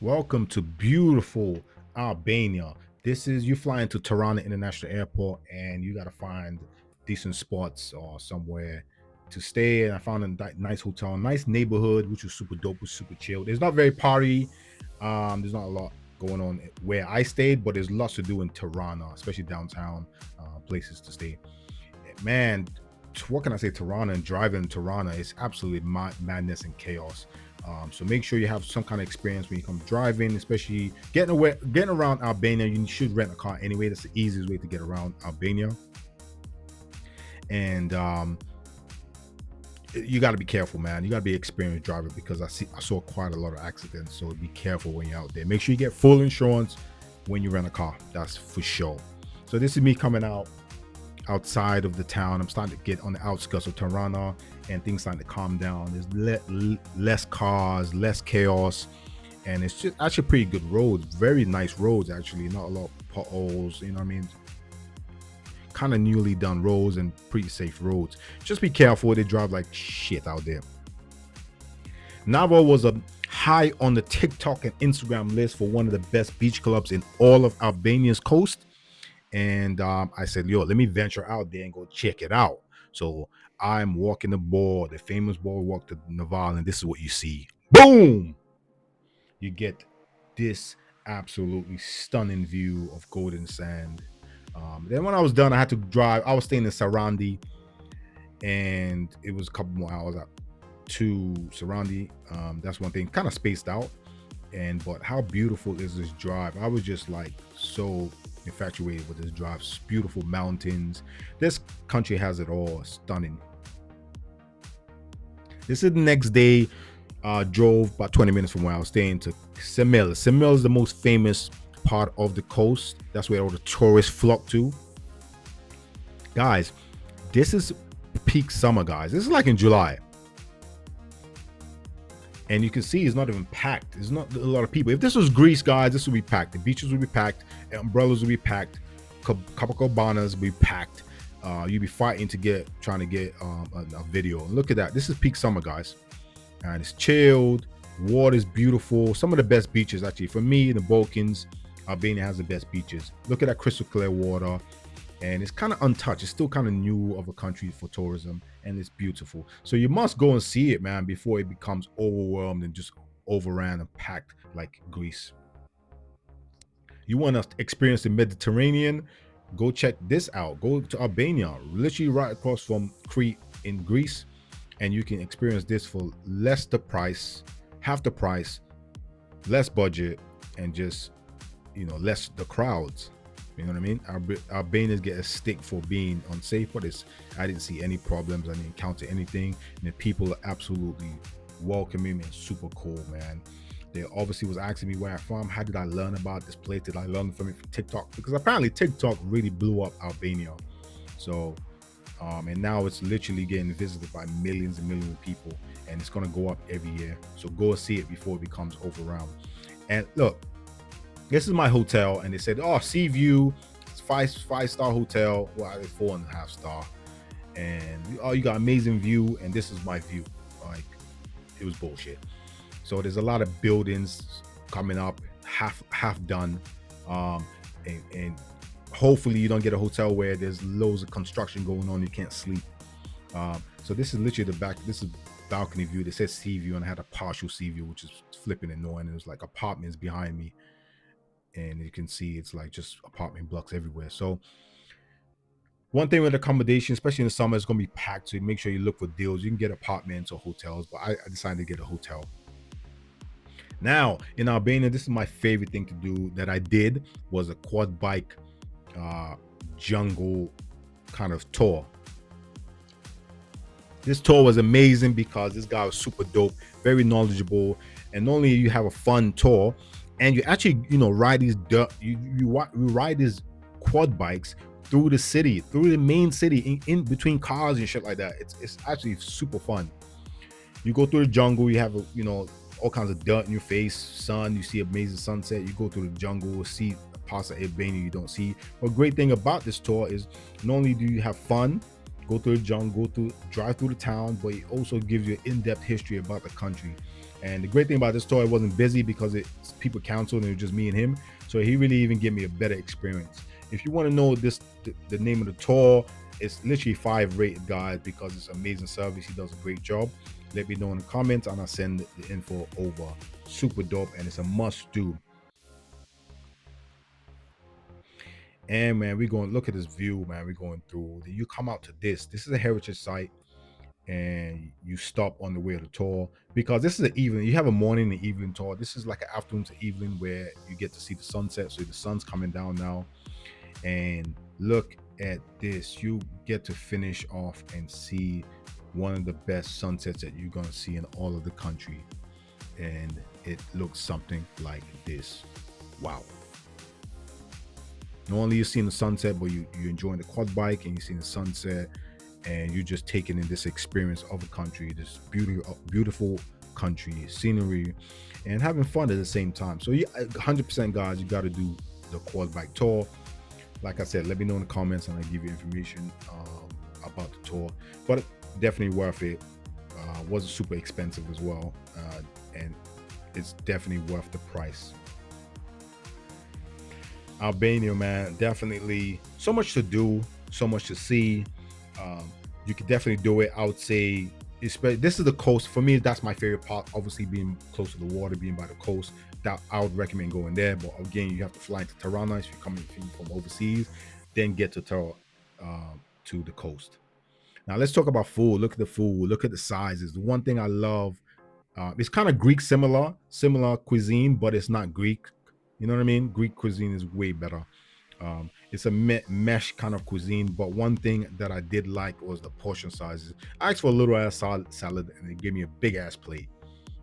Welcome to beautiful Albania. This is you fly into Tirana International Airport and you got to find decent spots or somewhere to stay. And I found a nice hotel, nice neighborhood, which was super dope, was super chill. There's not very party. There's not a lot going on where I stayed, but there's lots to do in Tirana, especially downtown places to stay. Man, what can I say? Tirana and driving in Tirana is absolutely madness and chaos. So make sure you have some kind of experience when you come driving, especially getting around Albania. You should rent a car anyway. That's the easiest way to get around Albania. And you got to be careful, man. You got to be an experienced driver because I saw quite a lot of accidents. So be careful when you're out there. Make sure you get full insurance when you rent a car. That's for sure. So this is me coming outside of the town. I'm starting to get on the outskirts of Tirana, and things starting to calm down. There's less cars, less chaos, and it's just actually pretty good roads. Very nice roads, actually. Not a lot of potholes. You know what I mean? Kind of newly done roads and pretty safe roads. Just be careful. They drive like shit out there. Navo was a high on the TikTok and Instagram list for one of the best beach clubs in all of Albania's coast. And I said, yo, let me venture out there and go check it out. So I'm walking the famous boardwalk to Naval, and this is what you see. Boom! You get this absolutely stunning view of golden sand. Then when I was done, I had to drive. I was staying in Sarandi, and it was a couple more hours out to Sarandi. That's one thing, kind of spaced out. But how beautiful is this drive? I was just like so infatuated with this drive. It's beautiful mountains. This country has it all. Stunning. This is the next day. Drove about 20 minutes from where I was staying to Semil. Semil is the most famous part of the coast. That's where all the tourists flock to. Guys, this is peak summer, guys. This is like in July. And you can see it's not even packed. There's not a lot of people. If this was Greece, guys, this would be packed. The beaches would be packed. Umbrellas would be packed. Copacabanas would be packed. You'd be fighting trying to get a video. And look at that. This is peak summer, guys. And it's chilled. Water is beautiful. Some of the best beaches, actually. For me, in the Balkans, Albania has the best beaches. Look at that crystal clear water. And it's kind of untouched. It's still kind of new of a country for tourism, and it's beautiful. So you must go and see it, man, before it becomes overwhelmed and just overran and packed like Greece. You want to experience the Mediterranean? Go check this out. Go to Albania, literally right across from Crete in Greece, and you can experience this for half the price, less budget, and just less the crowds. You know what I mean? Albanians get a stick for being unsafe, but I didn't see any problems. I didn't encounter anything. And the people are absolutely welcoming and super cool, man. They obviously was asking me where I'm from. How did I learn about this place? Did I learn from it from TikTok? Because apparently TikTok really blew up Albania. So, and now it's literally getting visited by millions and millions of people, and it's gonna go up every year. So go see it before it becomes overwhelmed. And look, this is my hotel, and they said, "Oh, sea view, it's five-star hotel. Well, it's 4.5 star, and you got amazing view." And this is my view. Like, it was bullshit. So there's a lot of buildings coming up, half done, and hopefully you don't get a hotel where there's loads of construction going on. You can't sleep. So this is literally the back. This is balcony view. They said sea view, and I had a partial sea view, which is flipping annoying. There's like apartments behind me, and you can see it's like just apartment blocks everywhere. So one thing with accommodation, especially in the summer, it's going to be packed. So make sure you look for deals. You can get apartments or hotels, but I decided to get a hotel. Now in Albania, this is my favorite thing to do that I did was a quad bike jungle kind of tour. This tour was amazing because this guy was super dope, very knowledgeable, and not only you have a fun tour, and you actually ride these you ride these quad bikes through the city, through the main city, in between cars and shit like that. It's actually super fun. You go through the jungle, you have all kinds of dirt in your face, sun, you see amazing sunset. You go through the jungle, see parts of Albania you don't see. But great thing about this tour is not only do you have fun, go through the jungle, drive through the town, but it also gives you an in-depth history about the country. And the great thing about this tour, it wasn't busy because people canceled and it was just me and him. So he really even gave me a better experience. If you want to know the name of the tour, it's literally 5 rated, guys, because it's amazing service. He does a great job. Let me know in the comments and I'll send the info over. Super dope, and it's a must do. And man, we're going, look at this view, man. We're going through. You come out to this. This is a heritage site, and you stop on the way of the tour because this is an evening. You have a morning and evening tour. This is like an afternoon to evening where you get to see the sunset. So the sun's coming down now, and look at this. You get to finish off and see one of the best sunsets that you're gonna see in all of the country, and it looks something like this. Wow. Not only you're seeing the sunset, but you're enjoying the quad bike and you're seeing the sunset, and you're just taking in this experience of a country, this beautiful country, scenery, and having fun at the same time. So 100% guys, you got to do the quad bike tour. Like I said, let me know in the comments and I'll give you information about the tour. But definitely worth it. Wasn't super expensive as well, and it's definitely worth the price. Albania, man, definitely so much to do, so much to see. You could definitely do it. I would say, this is the coast for me. That's my favorite part. Obviously, being close to the water, being by the coast, that I would recommend going there. But again, you have to fly into Tirana if you're coming from overseas, then get to the coast. Now let's talk about food. Look at the food. Look at the sizes. The one thing I love, it's kind of Greek similar cuisine, but it's not Greek. You know what I mean? Greek cuisine is way better. It's a mesh kind of cuisine, but one thing that I did like was the portion sizes. I asked for a little ass salad, and they gave me a big ass plate,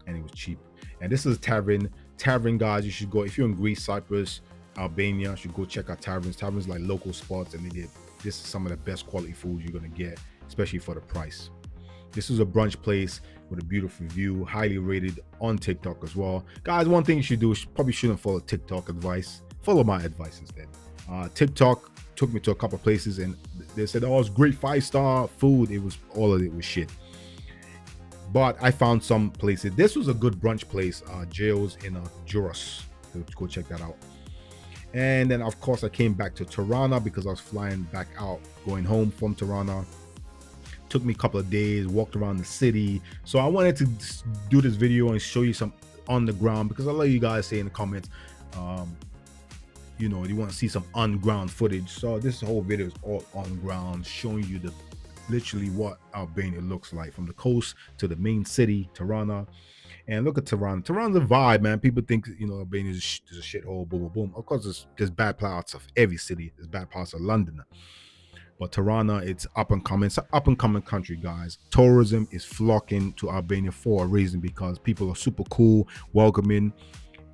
and it was cheap. And this is tavern. Tavern, guys, you should go if you're in Greece, Cyprus, Albania. You should go check out taverns. Taverns like local spots, and this is some of the best quality food you're gonna get, especially for the price. This is a brunch place with a beautiful view, highly rated on TikTok as well. Guys, one thing you should do is probably shouldn't follow TikTok advice. Follow my advice instead. TikTok took me to a couple of places and they said, oh, it's great 5-star food. All of it was shit. But I found some places. This was a good brunch place, Jails in Juros. So go check that out. And then, of course, I came back to Tirana because I was flying back out, going home from Tirana. Took me a couple of days, walked around the city. So I wanted to do this video and show you some on the ground, because a lot of you guys say in the comments, you want to see some on ground footage. So this whole video is all on ground, showing you literally what Albania looks like from the coast to the main city, Tirana. And look at Tirana. Tirana's a vibe, man. People think Albania is a shithole, boom, boom, boom. Of course, there's bad parts of every city. There's bad parts of London. But Tirana, it's up and coming. It's an up and coming country, guys. Tourism is flocking to Albania for a reason, because people are super cool, welcoming,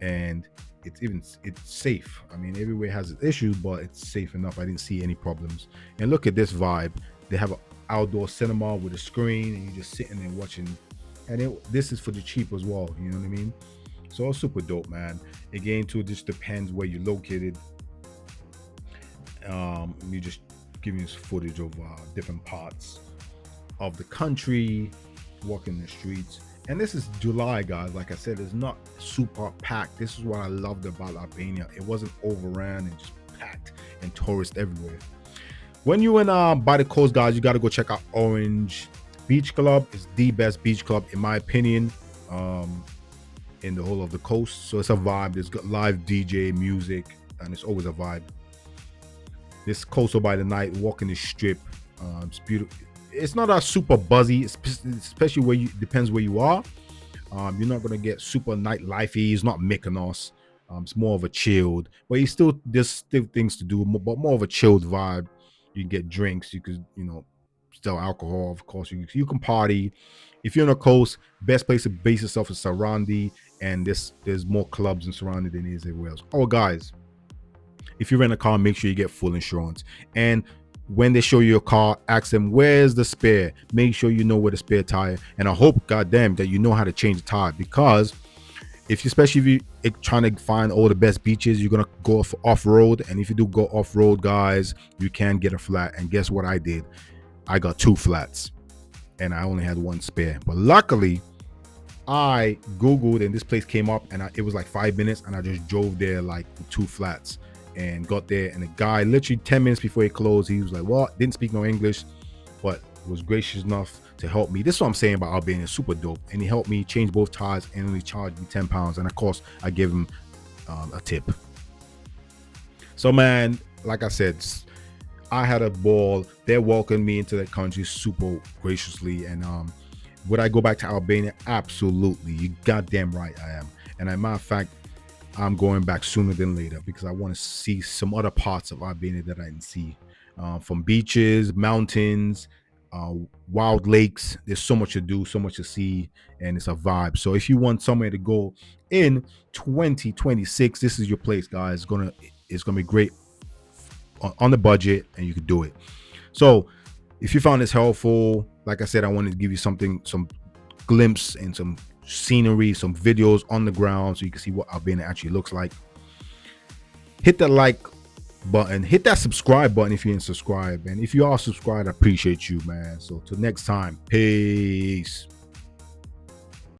and it's safe. I mean, everywhere has its issues, but it's safe enough. I didn't see any problems. And look at this vibe. They have an outdoor cinema with a screen, and you're just sitting there watching. And this is for the cheap as well. You know what I mean? So it's super dope, man. Again, too, it just depends where you're located. You just giving us footage of different parts of the country, walking the streets. And this is July, guys. Like I said, it's not super packed. This is what I loved about Albania. It wasn't overran and just packed and tourists everywhere. When you in by the coast, guys, you got to go check out Orange Beach Club. It's the best beach club, in my opinion, in the whole of the coast. So it's a vibe. There's got live DJ music, and it's always a vibe. This coastal by the night, walking the strip, it's beautiful. It's not a super buzzy, especially depends where you are. You're not gonna get super nightlifey. It's not Mykonos. It's more of a chilled, but there's still things to do, but more of a chilled vibe. You can get drinks. You could, still alcohol, of course. You can party. If you're on the coast, best place to base yourself is Sarandi, and there's more clubs in Sarandi than there is everywhere else. Oh, guys. If you rent a car, make sure you get full insurance. And when they show you your car, ask them, where's the spare? Make sure you know where the spare tire. And I hope, goddamn, that you know how to change the tire, because especially if you're trying to find all the best beaches, you're gonna go off-road. And if you do go off-road, guys, you can get a flat. And guess what I did? I got 2 flats, and I only had 1 spare. But luckily, I Googled and this place came up, and it was like 5 minutes, and I just drove there like with 2 flats and got there. And the guy, literally 10 minutes before he closed, he was like, "Well," didn't speak no English, but was gracious enough to help me. This is what I'm saying about Albania, super dope. And he helped me change both tires and only charged me £10. And of course, I gave him a tip. So, man, like I said, I had a ball. They welcomed me into the country super graciously. And would I go back to Albania? Absolutely. You goddamn right I am. And as a matter of fact, I'm going back sooner than later because I want to see some other parts of Albania that I didn't see. From beaches, mountains, wild lakes. There's so much to do, so much to see, and it's a vibe. So if you want somewhere to go in 2026, this is your place, guys. It's gonna be great on the budget, and you can do it. So if you found this helpful, like I said, I wanted to give you some glimpse and some scenery, some videos on the ground, so you can see what Albania actually looks like. Hit that like button, hit that subscribe button if you didn't subscribe, and if you are subscribed, I appreciate you, man. So till next time, peace.